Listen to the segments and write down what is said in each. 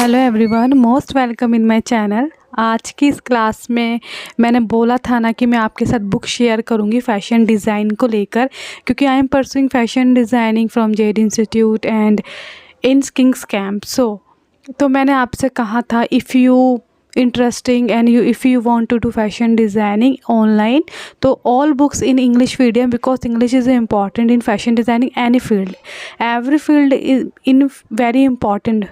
Hello everyone, most welcome in my channel. आज की इस क्लास में मैंने बोला था ना कि मैं आपके साथ बुक शेयर करूंगी फ़ैशन डिज़ाइन को लेकर, क्योंकि I am pursuing fashion designing from Z institute and in Kings camp. तो मैंने आपसे कहा था if you interesting and if you want to do fashion designing online, तो all books in English medium, because English is important in fashion designing any field, every field is in very important।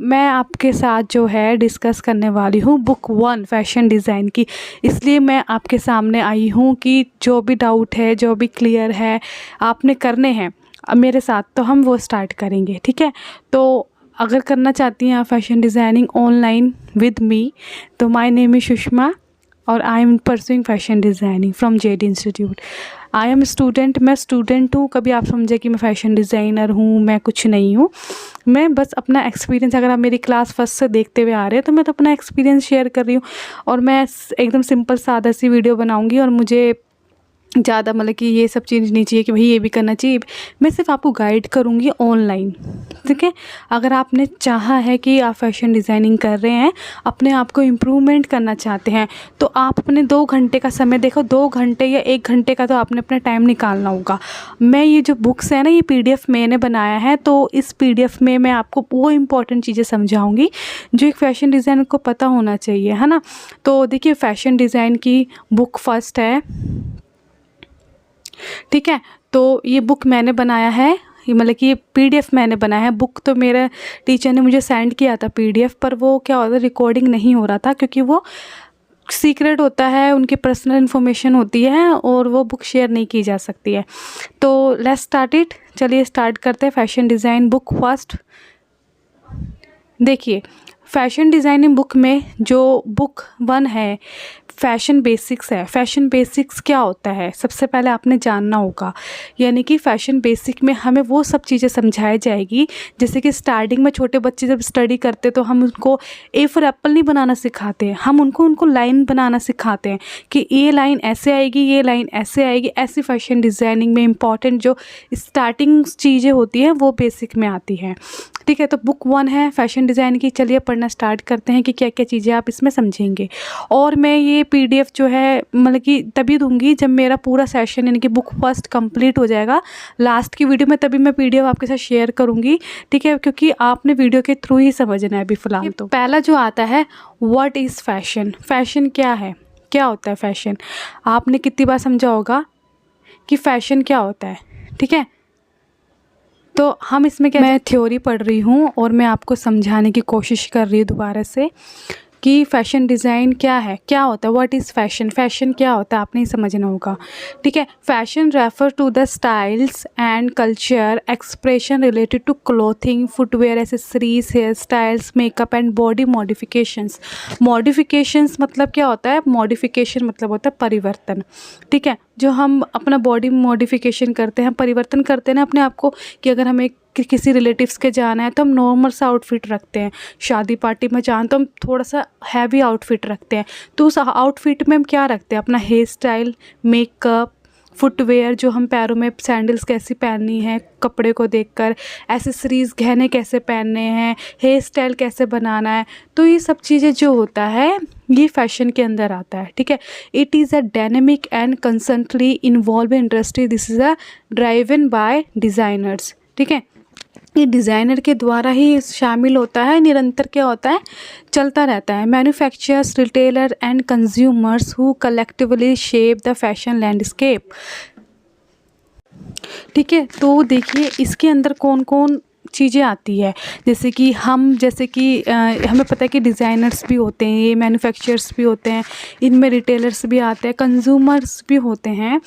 मैं आपके साथ जो है discuss करने वाली हूँ book 1 fashion design की। इसलिए मैं आपके सामने आई हूँ कि जो भी डाउट है, जो भी क्लियर है आपने करने हैं मेरे साथ, तो हम वो स्टार्ट करेंगे, ठीक है। तो अगर करना चाहती हैं आप fashion designing online with me, तो माय नेम इज़ सुषमा और I am pursuing fashion designing from Z institute. I am student, मैं स्टूडेंट हूँ। कभी आप समझे कि मैं फ़ैशन डिज़ाइनर हूँ, मैं कुछ नहीं हूँ। मैं बस अपना एक्सपीरियंस, अगर आप मेरी क्लास फर्स्ट से देखते हुए आ रहे हैं तो मैं तो अपना एक्सपीरियंस शेयर कर रही हूँ। और मैं एकदम सिंपल सादा सी वीडियो बनाऊँगी और मुझे ज़्यादा मतलब कि ये सब चीज़ नहीं चाहिए कि भाई ये भी करना चाहिए। मैं सिर्फ आपको गाइड करूँगी ऑनलाइन, ठीक है। अगर आपने चाहा है कि आप फैशन डिज़ाइनिंग कर रहे हैं, अपने आप को इम्प्रूवमेंट करना चाहते हैं, तो आप अपने 2 घंटे का समय देखो, 2 घंटे या 1 घंटे का तो आपने अपना टाइम निकालना होगा। मैं ये जो बुक्स है ना, ये PDF मैंने बनाया है, तो इस PDF में मैं आपको वो इम्पोर्टेंट चीज़ें समझाऊँगी जो एक फ़ैशन डिज़ाइनर को पता होना चाहिए, है ना। तो देखिए, फ़ैशन डिज़ाइन की बुक फर्स्ट है, ठीक है। तो ये बुक मैंने बनाया है, ये मतलब कि ये PDF मैंने बनाया है। बुक तो मेरे टीचर ने मुझे सेंड किया था PDF, पर वो क्या होता है, रिकॉर्डिंग नहीं हो रहा था, क्योंकि वो सीक्रेट होता है, उनकी पर्सनल इन्फॉर्मेशन होती है और वो बुक शेयर नहीं की जा सकती है। तो लेट्स स्टार्ट इट, चलिए स्टार्ट करते हैं। Fashion design book first. देखिए, फ़ैशन डिज़ाइनिंग बुक में जो बुक 1 है, फ़ैशन बेसिक्स है। फ़ैशन बेसिक्स क्या होता है, सबसे पहले आपने जानना होगा। यानी कि फ़ैशन बेसिक में हमें वो सब चीज़ें समझाई जाएगी, जैसे कि स्टार्टिंग में छोटे बच्चे जब स्टडी करते तो हम उनको ए फॉर एप्पल नहीं बनाना सिखाते हैं, हम उनको लाइन बनाना सिखाते हैं कि ये लाइन ऐसे आएगी, ये लाइन ऐसे आएगी। ऐसी फ़ैशन डिज़ाइनिंग में इम्पॉर्टेंट जो स्टार्टिंग चीज़ें होती हैं वो बेसिक में आती हैं, ठीक है। तो बुक 1 है फ़ैशन डिज़ाइन की। चलिए पढ़ना स्टार्ट करते हैं कि क्या क्या चीज़ें आप इसमें समझेंगे। और मैं ये PDF जो है मतलब कि तभी दूंगी जब मेरा पूरा सेशन यानी कि बुक फर्स्ट कंप्लीट हो जाएगा। लास्ट की वीडियो में तभी मैं PDF आपके साथ शेयर करूंगी, ठीक है, क्योंकि आपने वीडियो के थ्रू ही समझना है अभी फ़िलहाल। तो पहला जो आता है, व्हाट इज़ फ़ैशन। फ़ैशन क्या है, क्या होता है फ़ैशन। आपने कितनी बार समझा होगा कि फ़ैशन क्या होता है, ठीक है। तो हम इसमें क्या, मैं थ्योरी पढ़ रही हूँ और मैं आपको समझाने की कोशिश कर रही हूँ दोबारा से कि फ़ैशन डिज़ाइन क्या है, क्या होता है, व्हाट इज़ फ़ैशन। फ़ैशन क्या होता है आपने ही समझना होगा, ठीक है। Fashion refer to the styles and culture expression related to clothing, footwear, accessories, hair styles, makeup and body modifications. Modifications मतलब क्या होता है, मॉडिफिकेशन मतलब होता है परिवर्तन, ठीक है। जो हम अपना बॉडी मॉडिफिकेशन करते हैं, परिवर्तन करते हैं ना अपने आप को, कि अगर हमें किसी रिलेटिव्स के जाना है तो हम नॉर्मल सा आउटफिट रखते हैं, शादी पार्टी में जाना तो हम थोड़ा सा हैवी आउटफिट रखते हैं। तो उस आउटफिट में हम क्या रखते हैं, अपना हेयर स्टाइल, मेकअप, फुटवेयर, जो हम पैरों में सैंडल्स कैसी पहननी है कपड़े को देखकर, एसेसरीज़, गहने कैसे पहनने हैं, हेयर स्टाइल कैसे बनाना है। तो ये सब चीज़ें जो होता है ये फ़ैशन के अंदर आता है, ठीक है। It is a dynamic and constantly involve industry, this is a driven by designers, ठीक है। ये डिज़ाइनर के द्वारा ही शामिल होता है, निरंतर क्या होता है, चलता रहता है। Manufacturers, retailer and consumers who collectively shape the fashion landscape, ठीक है। तो देखिए इसके अंदर कौन कौन चीज़ें आती है, जैसे कि हमें पता है कि डिज़ाइनर्स भी होते हैं, ये मैन्युफैक्चरर्स भी होते हैं, इनमें रिटेलर्स भी आते हैं, कंज्यूमर्स भी होते हैं,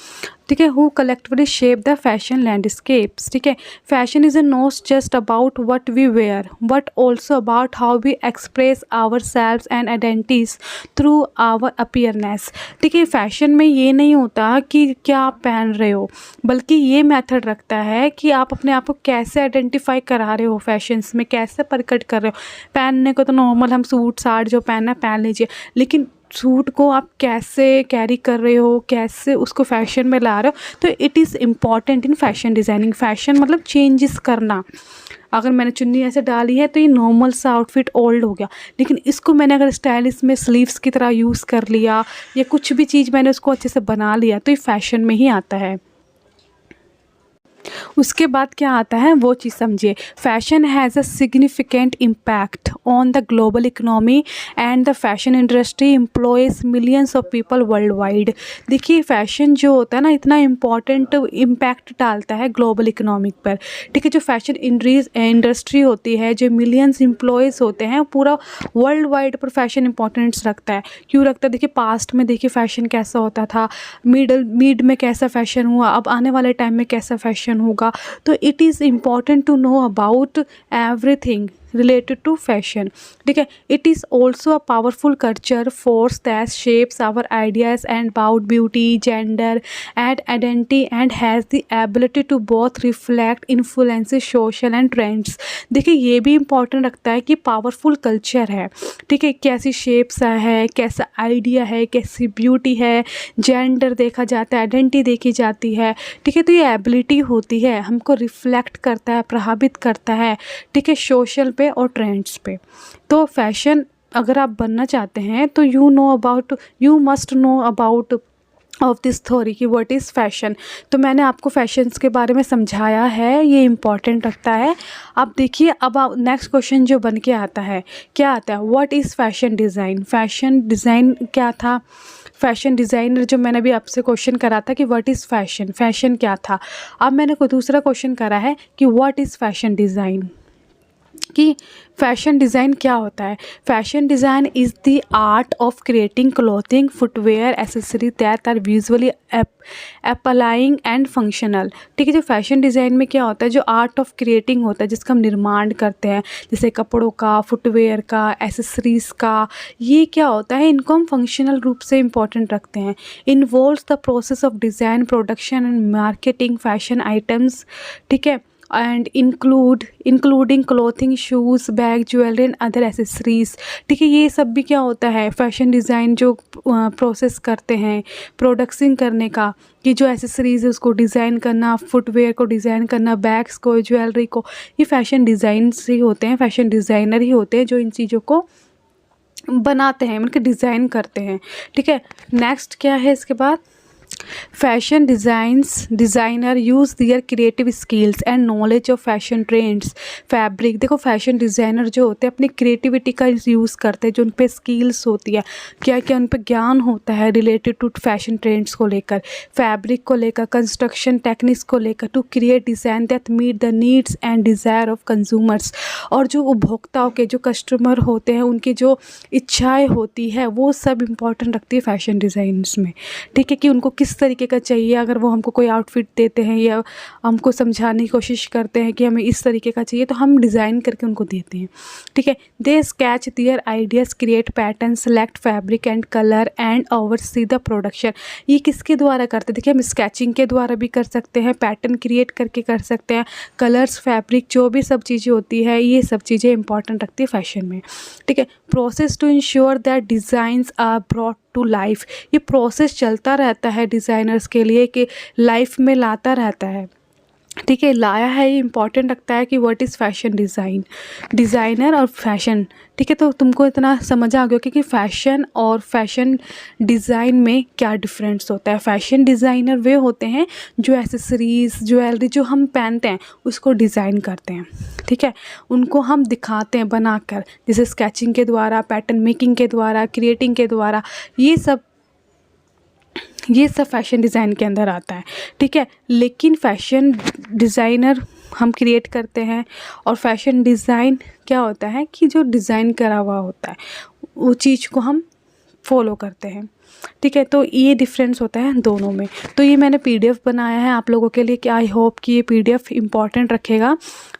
ठीक है। Who collectively shape the fashion landscapes, ठीक है। Fashion is not just about what we wear but also about how we express our selves and identities through our appearance, ठीक है। फैशन में ये नहीं होता कि क्या आप पहन रहे हो, बल्कि ये मेथड रखता है कि आप अपने आप को कैसे आइडेंटिफाई करा रहे हो, फैशंस में कैसे प्रकट कर रहे हो। पहनने को तो नॉर्मल हम सूट साट जो पहनना पहन लीजिए, लेकिन सूट को आप कैसे कैरी कर रहे हो, कैसे उसको फैशन में ला रहे हो, तो it is important in fashion designing. Fashion मतलब चेंजेस करना, अगर मैंने चुन्नी ऐसे डाली है तो ये नॉर्मल सा आउटफिट ओल्ड हो गया, लेकिन इसको मैंने अगर स्टाइलिश में स्लीव्स की तरह यूज़ कर लिया या कुछ भी चीज़ मैंने उसको अच्छे से बना लिया तो ये फैशन में ही आता है। उसके बाद क्या आता है वो चीज़ समझिए। Fashion has a significant impact on the global economy and the fashion industry employees millions of people world wide. देखिए फैशन जो होता है ना इतना इम्पॉर्टेंट इम्पैक्ट डालता है ग्लोबल इकोनॉमिक पर, ठीक है। जो फैशन इंडस्ट्री होती है, जो मिलियंस एम्प्लॉयज़ होते हैं, पूरा वर्ल्ड वाइड पर फैशन इंपॉर्टेंस रखता है। क्यों रखता है? देखिए पास्ट में देखिए फैशन कैसा होता था, मिड में कैसा फैशन हुआ, अब आने वाले टाइम में कैसा फैशन होगा। तो it is important to know about everything related to fashion, ठीक है। It is also a powerful culture force that shapes our ideas and about beauty, gender and identity and has the ability to both reflect influences social and trends. देखिए ये भी important रखता है कि powerful culture है, ठीक है। कैसी शेप्स है, कैसा आइडिया है, कैसी ब्यूटी है, जेंडर देखा जाता है, आइडेंटिटी देखी जाती है, ठीक है। तो ये एबिलिटी होती है, हमको रिफ्लेक्ट करता है, प्रभावित करता है, ठीक है, सोशल पे और ट्रेंड्स पे। तो फैशन अगर आप बनना चाहते हैं तो you must know about of this theory कि व्हाट इज़ फैशन। तो मैंने आपको फैशंस के बारे में समझाया है, ये इम्पॉर्टेंट रखता है। अब देखिए अब आप नेक्स्ट क्वेश्चन जो बन के आता है, क्या आता है? What is fashion design. Fashion design क्या था? फैशन डिज़ाइनर जो मैंने अभी आपसे क्वेश्चन करा था कि व्हाट इज़ फैशन, फैशन क्या था। अब मैंने कोई दूसरा क्वेश्चन करा है कि व्हाट इज़ फैशन डिज़ाइन, कि फैशन डिज़ाइन क्या होता है। Fashion design is the art of creating clothing, footwear, accessory that are visually appealing and functional, ठीक है। जो फैशन डिज़ाइन में क्या होता है, जो आर्ट ऑफ क्रिएटिंग होता है जिसका हम निर्माण करते हैं, जैसे कपड़ों का, फुटवेयर का, एसेसरीज़ का, ये क्या होता है, इनको हम फंक्शनल रूप से इम्पॉर्टेंट रखते हैं। Involves the process of design, production and marketing fashion items, ठीक है, and including clothing, shoes, bag, jewellery and other accessories, ठीक है। ये सब भी क्या होता है, फैशन डिज़ाइन जो प्रोसेस करते हैं प्रोडक्शन करने का, कि जो एसेसरीज़ है उसको डिज़ाइन करना, फुटवेयर को डिज़ाइन करना, बैग्स को, ज्वेलरी को, ये फैशन डिज़ाइन से होते हैं, फैशन डिज़ाइनर ही होते हैं जो इन चीज़ों को बनाते हैं, मतलब डिज़ाइन करते हैं, ठीक है। नेक्स्ट क्या है इसके बाद, fashion designer use their creative skills and knowledge of fashion trends, fabric. देखो फैशन डिज़ाइनर जो होते हैं अपनी क्रिएटिविटी का यूज़ करते हैं, जो उन पे स्किल्स होती है, क्या क्या उन पे ज्ञान होता है रिलेटेड टू फैशन ट्रेंड्स को लेकर, फैब्रिक को लेकर, कंस्ट्रक्शन टेक्निक्स को लेकर, to create design that meet the needs and desire of consumers. और जो उपभोक्ताओं के, जो कस्टमर होते हैं, उनकी जो इच्छाएँ होती है वो सब इम्पॉर्टेंट रखती है फैशन डिज़ाइन्स में, ठीक है। कि उनको किस तरीके का चाहिए, अगर वो हमको कोई आउटफिट देते हैं या हमको समझाने की कोशिश करते हैं कि हमें इस तरीके का चाहिए, तो हम डिज़ाइन करके उनको देते हैं, ठीक है। They sketch their ideas, create pattern, select fabric and colour and oversee the production. ये किसके द्वारा करते हैं? देखिए हम स्केचिंग के द्वारा भी कर सकते हैं, पैटर्न क्रिएट करके कर सकते हैं, कलर्स, फैब्रिक, जो भी सब चीज़ें होती है, ये सब चीज़ें इंपॉर्टेंट रखती है फैशन में, ठीक है। Process to ensure that designs are brought to life. ये प्रोसेस चलता रहता है डिज़ाइनर्स के लिए कि लाइफ में लाता रहता है, ठीक है। लाया है ये इंपॉर्टेंट रखता है कि व्हाट इज़ फैशन डिज़ाइनर और फैशन, ठीक है। तो तुमको इतना समझ आ गया कि फैशन और फैशन डिज़ाइन में क्या डिफरेंस होता है। फैशन डिज़ाइनर वे होते हैं जो एसेसरीज़, ज्वेलरी जो हम पहनते हैं उसको डिज़ाइन करते हैं, ठीक है। उनको हम दिखाते हैं बनाकर, जैसे स्केचिंग के द्वारा, पैटर्न मेकिंग के द्वारा, क्रिएटिंग के द्वारा, ये सब फैशन डिज़ाइन के अंदर आता है, ठीक है। लेकिन फैशन डिज़ाइनर हम क्रिएट करते हैं और फैशन डिज़ाइन क्या होता है कि जो डिज़ाइन करा हुआ होता है वो चीज़ को हम फॉलो करते हैं, ठीक है। तो ये डिफरेंस होता है दोनों में। तो ये मैंने PDF बनाया है आप लोगों के लिए कि आई होप कि ये PDF इम्पॉर्टेंट रखेगा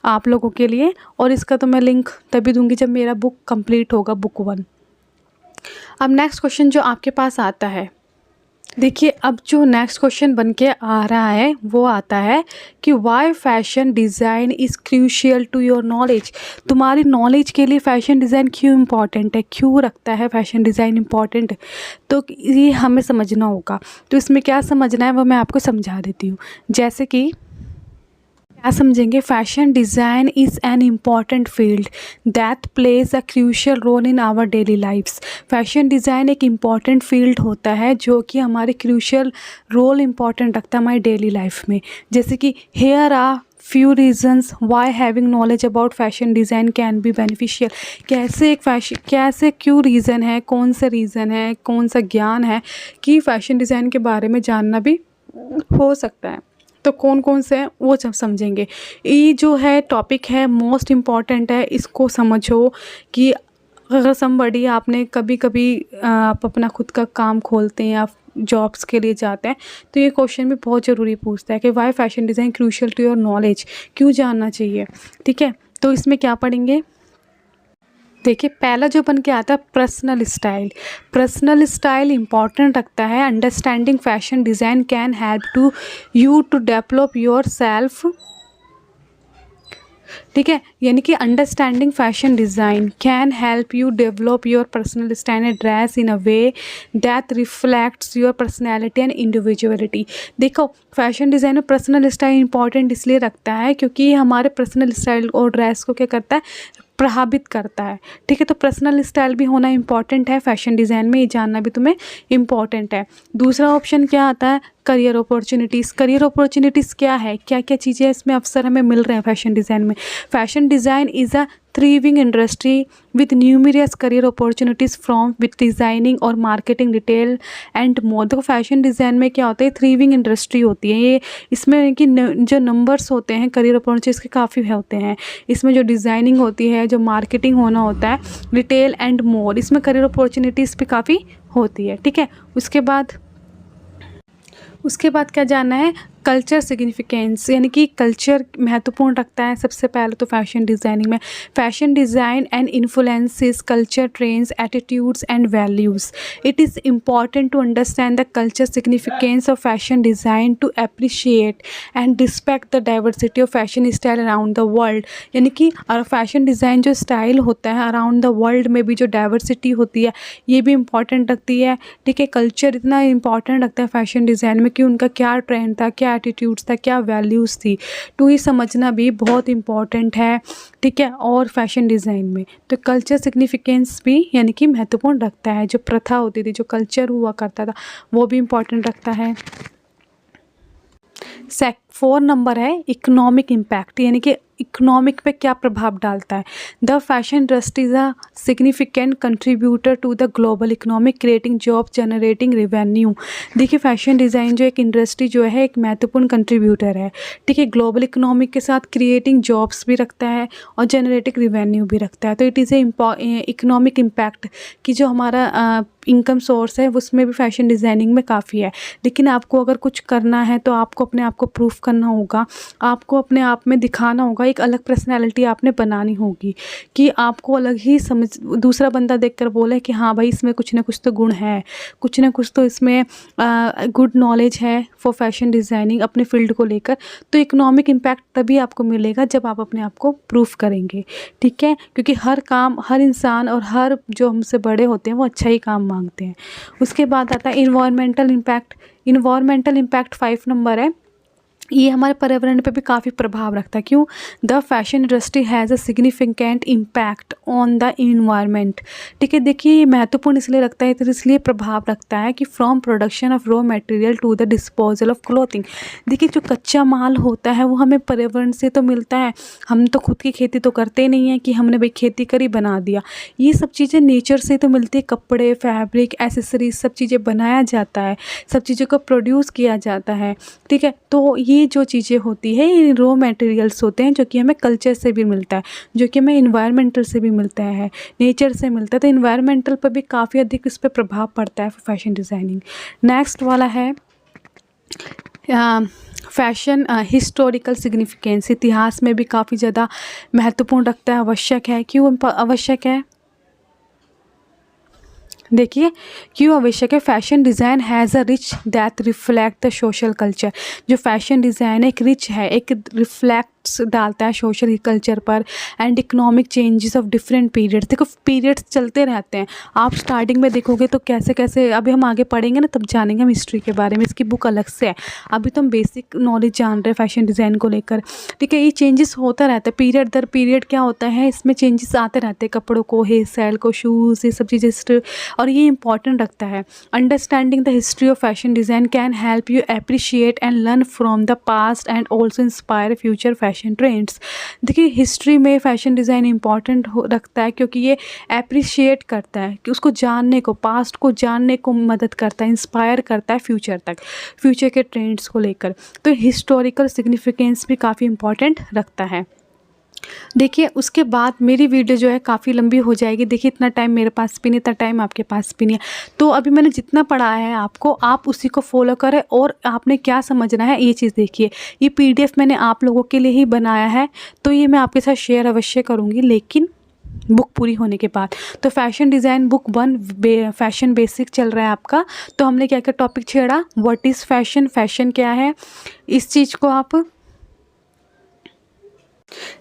आप लोगों के लिए, और इसका तो मैं लिंक तभी दूंगी जब मेरा बुक कंप्लीट होगा, बुक 1। अब नेक्स्ट क्वेश्चन जो आपके पास आता है, देखिए अब जो नेक्स्ट क्वेश्चन बन के आ रहा है वो आता है कि why fashion design is crucial to your knowledge. तुम्हारी नॉलेज के लिए फ़ैशन डिज़ाइन क्यों इम्पॉर्टेंट है, क्यों रखता है फ़ैशन डिज़ाइन इम्पॉर्टेंट, तो ये हमें समझना होगा। तो इसमें क्या समझना है वो मैं आपको समझा देती हूँ। जैसे कि क्या समझेंगे? Fashion design is an important field that plays a crucial role in our daily lifes. Fashion design एक इम्पॉर्टेंट फील्ड होता है जो कि हमारे क्रूशियल रोल इम्पॉर्टेंट रखता है हमारी डेली लाइफ में। जैसे कि here are few reasons why having knowledge about fashion design can be beneficial. कैसे क्यों रीज़न है, कौन सा रीज़न है, कौन सा ज्ञान है कि फ़ैशन डिज़ाइन के बारे में जानना भी हो सकता है। तो कौन कौन से हैं वो जब समझेंगे। ये जो है टॉपिक है मोस्ट इम्पॉर्टेंट है, इसको समझो कि अगर समबडी आपने कभी कभी आप अपना खुद का काम खोलते हैं, आप जॉब्स के लिए जाते हैं, तो ये क्वेश्चन भी बहुत ज़रूरी पूछता है कि why fashion design crucial to your knowledge, क्यों जानना चाहिए। ठीक है, तो इसमें क्या पढ़ेंगे? देखिए, पहला जो बन के आता है personal style. Personal style important रखता है। Understanding fashion design can help to you to develop your self. ठीक है, यानी कि understanding fashion design can help you develop your personal style and dress in a way that reflects your personality and individuality. देखो, fashion design में personal style important इसलिए रखता है क्योंकि ये हमारे पर्सनल स्टाइल और ड्रेस को क्या करता है, प्रभावित करता है। ठीक है, तो पर्सनल स्टाइल भी होना इम्पॉर्टेंट है फैशन डिज़ाइन में, ये जानना भी तुम्हें इम्पॉर्टेंट है। दूसरा ऑप्शन क्या आता है? Career opportunities. करियर अपॉर्चुनिटीज़ क्या है, क्या क्या चीज़ें इसमें अवसर हमें मिल रहे हैं फैशन डिज़ाइन में? Fashion design is a thriving industry with numerous career opportunities from with designing और marketing retail and more। देखो, फैशन डिज़ाइन में क्या होता है, थ्रीविंग इंडस्ट्री होती है ये। इसमें कि जो नंबर्स होते हैं करियर अपॉर्चुनिटीज़ के काफ़ी होते हैं। इसमें जो डिज़ाइनिंग होती है, जो मार्केटिंग होना होता है, रिटेल एंड मोर, इसमें करियर अपॉर्चुनिटीज़ भी काफ़ी होती है। ठीक है, उसके बाद क्या जानना है? कल्चर सिग्निफिकेंस, यानी कि कल्चर महत्वपूर्ण रखता है सबसे पहले तो फैशन डिज़ाइनिंग में। Fashion design and influences culture trends attitudes and values. It is important to understand the culture significance of fashion design to appreciate and respect the diversity of fashion style around the world. यानी कि fashion design जो style होता है around the world में भी जो diversity होती है ये भी इम्पॉर्टेंट रखती है। ठीक है, कल्चर इतना इम्पॉर्टेंट रखता है फैशन डिज़ाइन में कि उनका क्या ट्रेंड था, क्या एटीट्यूड्स था, क्या वैल्यूज़ थी, तो ये समझना भी बहुत इम्पॉर्टेंट है। ठीक है, और फैशन डिज़ाइन में तो कल्चर सिग्निफिकेंस भी यानी कि महत्वपूर्ण रखता है। जो प्रथा होती थी, जो कल्चर हुआ करता था, वो भी इम्पॉर्टेंट रखता है। 4 नंबर है इकोनॉमिक इम्पैक्ट, यानी कि इकोनॉमिक पे क्या प्रभाव डालता है। The fashion industry is a significant contributor to the global economic, creating job, generating revenue. देखिए, फैशन डिज़ाइन जो एक इंडस्ट्री जो है एक महत्वपूर्ण कंट्रीब्यूटर है। ठीक है, ग्लोबल इकोनॉमिक के साथ क्रिएटिंग जॉब्स भी रखता है और जनरेटिंग रेवेन्यू भी रखता है। तो it is a economic impact कि जो हमारा इनकम सोर्स है उसमें भी फैशन डिज़ाइनिंग में काफ़ी है। लेकिन आपको अगर कुछ करना है तो आपको अपने आप को प्रूफ करना होगा, आपको अपने आप में दिखाना होगा, एक अलग पर्सनैलिटी आपने बनानी होगी कि आपको अलग ही समझ, दूसरा बंदा देखकर बोले कि हाँ भाई इसमें कुछ ना कुछ तो गुण है, कुछ ना कुछ तो इसमें गुड नॉलेज है फॉर फैशन डिज़ाइनिंग अपने फील्ड को लेकर। तो इकोनॉमिक इम्पैक्ट तभी आपको मिलेगा जब आप अपने आप को प्रूफ करेंगे। ठीक है, क्योंकि हर इंसान और हर जो हमसे बड़े होते हैं वो अच्छा ही काम मांगते हैं। उसके बाद आता है environmental impact. Environmental impact 5 number है। ये हमारे पर्यावरण पे भी काफ़ी प्रभाव रखता है। क्यों? The fashion industry has a significant impact on the environment. ठीक है, देखिए ये महत्वपूर्ण इसलिए रखता है, तो इसलिए प्रभाव रखता है कि from production of raw material to the disposal of clothing. देखिए, जो कच्चा माल होता है वो हमें पर्यावरण से तो मिलता है, हम तो खुद की खेती तो करते नहीं हैं कि हमने भाई खेती करी बना दिया। ये सब चीज़ें नेचर से तो मिलती है, कपड़े, फैब्रिक, एसेसरीज, सब चीज़ें बनाया जाता है, सब चीज़ों को प्रोड्यूस किया जाता है। ठीक है, तो ये जो चीज़ें होती है ये रॉ मटेरियल्स होते हैं जो कि हमें कल्चर से भी मिलता है, जो कि हमें इन्वायरमेंटल से भी मिलता है, नेचर से मिलता है। तो इन्वायरमेंटल पर भी काफ़ी अधिक इस पर प्रभाव पड़ता है फैशन डिज़ाइनिंग। नेक्स्ट वाला है फैशन हिस्टोरिकल सिग्निफिकेंस। इतिहास में भी काफ़ी ज़्यादा महत्वपूर्ण रखता है, आवश्यक है। क्यों आवश्यक है? देखिए क्यों आवश्यक है। Fashion design has a rich that reflect the social culture. जो फैशन डिज़ाइन एक रिच है, एक रिफ्लेक्ट्स डालता है सोशल कल्चर पर and economic changes of different periods. देखो पीरियड्स चलते रहते हैं, आप स्टार्टिंग में देखोगे तो कैसे कैसे, अभी हम आगे पढ़ेंगे ना तब जानेंगे हम हिस्ट्री के बारे में, इसकी बुक अलग से है। अभी तो हम बेसिक नॉलेज जान रहे हैं फैशन डिज़ाइन को लेकर, ठीक है। ये चेंजेस होता रहता है, पीरियड दर पीरियड क्या होता है, इसमें चेंजेस आते रहते हैं, कपड़ों को, हेयर स्टाइल को, शूज़, ये सब चीज़ें, और ये इंपॉर्टेंट रखता है। Understanding the history of fashion design can help you appreciate and learn from the past and also inspire future fashion trends. देखिए हिस्ट्री में फैशन डिज़ाइन इंपॉर्टेंट रखता है क्योंकि ये अप्रिशिएट करता है, कि उसको जानने को, पास्ट को जानने को मदद करता है, इंस्पायर करता है फ्यूचर तक, फ्यूचर के ट्रेंड्स को लेकर। तो हिस्टोरिकल सिग्निफिकेंस भी काफ़ी इंपॉर्टेंट रखता है। देखिए उसके बाद मेरी वीडियो जो है काफ़ी लंबी हो जाएगी। देखिए इतना टाइम मेरे पास भी नहीं, इतना टाइम आपके पास भी नहीं है, तो अभी मैंने जितना पढ़ाया है आपको, आप उसी को फॉलो करें और आपने क्या समझना है ये चीज़ देखिए। ये पीडीएफ मैंने आप लोगों के लिए ही बनाया है, तो ये मैं आपके साथ शेयर अवश्य करूँगी, लेकिन बुक पूरी होने के बाद। तो fashion design book 1 fashion basic चल रहा है आपका। तो हमने क्या क्या टॉपिक छेड़ा, व्हाट इज़ फैशन, फैशन क्या है, इस चीज़ को आप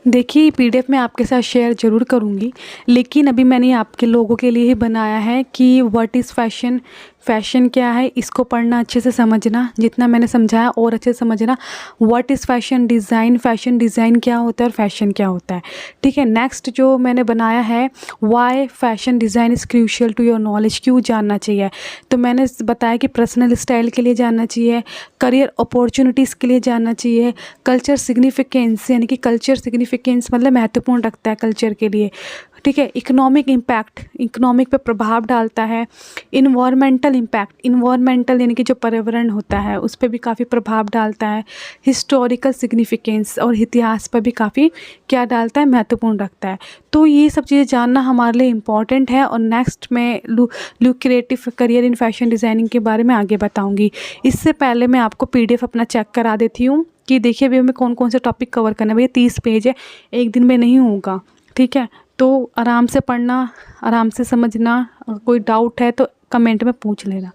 देखिए। पीडीएफ मैं आपके साथ शेयर ज़रूर करूँगी, लेकिन अभी मैंने आपके लोगों के लिए ही बनाया है कि व्हाट इज़ फैशन, फ़ैशन क्या है, इसको पढ़ना, अच्छे से समझना, जितना मैंने समझाया और अच्छे से समझना। What is fashion design, fashion design क्या होता है और फैशन क्या होता है, ठीक है। नेक्स्ट जो मैंने बनाया है, why fashion design is crucial to your knowledge, क्यों जानना चाहिए। तो मैंने बताया कि पर्सनल स्टाइल के लिए जानना चाहिए, करियर अपॉर्चुनिटीज़ के लिए जानना चाहिए, कल्चर सिग्निफिकेंस, यानी कि कल्चर सिग्निफिकेंस मतलब महत्वपूर्ण रखता है कल्चर के लिए, ठीक है। इकोनॉमिक इम्पैक्ट, इकोनॉमिक पे प्रभाव डालता है। इन्वायरमेंटल इम्पैक्ट, इन्वायरमेंटल यानी कि जो पर्यावरण होता है उस पर भी काफ़ी प्रभाव डालता है। हिस्टोरिकल सिग्निफिकेंस, और इतिहास पर भी काफ़ी क्या डालता है, महत्वपूर्ण रखता है। तो ये सब चीज़ें जानना हमारे लिए इम्पॉर्टेंट है। और नेक्स्ट मैं lucrative career in fashion designing के बारे में आगे बताऊँगी। इससे पहले मैं आपको पीडीएफ अपना चेक करा देती हूँ कि देखिए अभी हमें कौन कौन से टॉपिक कवर करना है। भैया 30 पेज है, एक दिन में नहीं होगा, ठीक है। तो आराम से पढ़ना, आराम से समझना, कोई डाउट है तो कमेंट में पूछ लेना,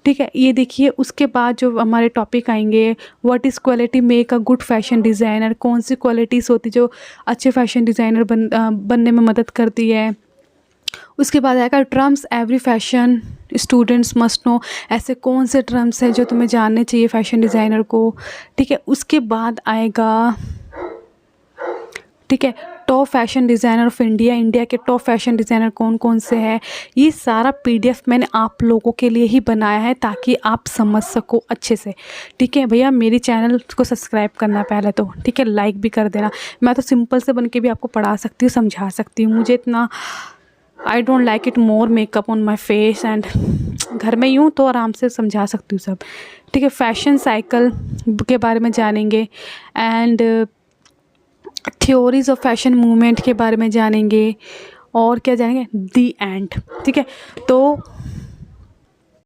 ठीक है। ये देखिए उसके बाद जो हमारे टॉपिक आएंगे, what is quality make a good fashion designer, कौन सी क्वालिटीज़ होती जो अच्छे फैशन डिज़ाइनर बनने में मदद करती है। उसके बाद आएगा terms every fashion students must know, ऐसे कौन से टर्म्स हैं जो तुम्हें जानने चाहिए फैशन डिज़ाइनर को, ठीक है। उसके बाद आएगा, ठीक है, top fashion designer of India, India के टॉप फैशन डिज़ाइनर कौन कौन से हैं। ये सारा पीडीएफ मैंने आप लोगों के लिए ही बनाया है ताकि आप समझ सको अच्छे से, ठीक है। भैया मेरी चैनल को सब्सक्राइब करना पहले तो, ठीक है, लाइक भी कर देना। मैं तो सिंपल से बन के भी आपको पढ़ा सकती हूँ, समझा सकती हूँ, मुझे इतना I don't like it more makeup on my face and घर में यूँ तो आराम से समझा सकती हूँ सब, ठीक है। फैशन साइकिल के बारे में जानेंगे and theories of fashion movement के बारे में जानेंगे, और क्या जानेंगे, दी एंड, ठीक है। तो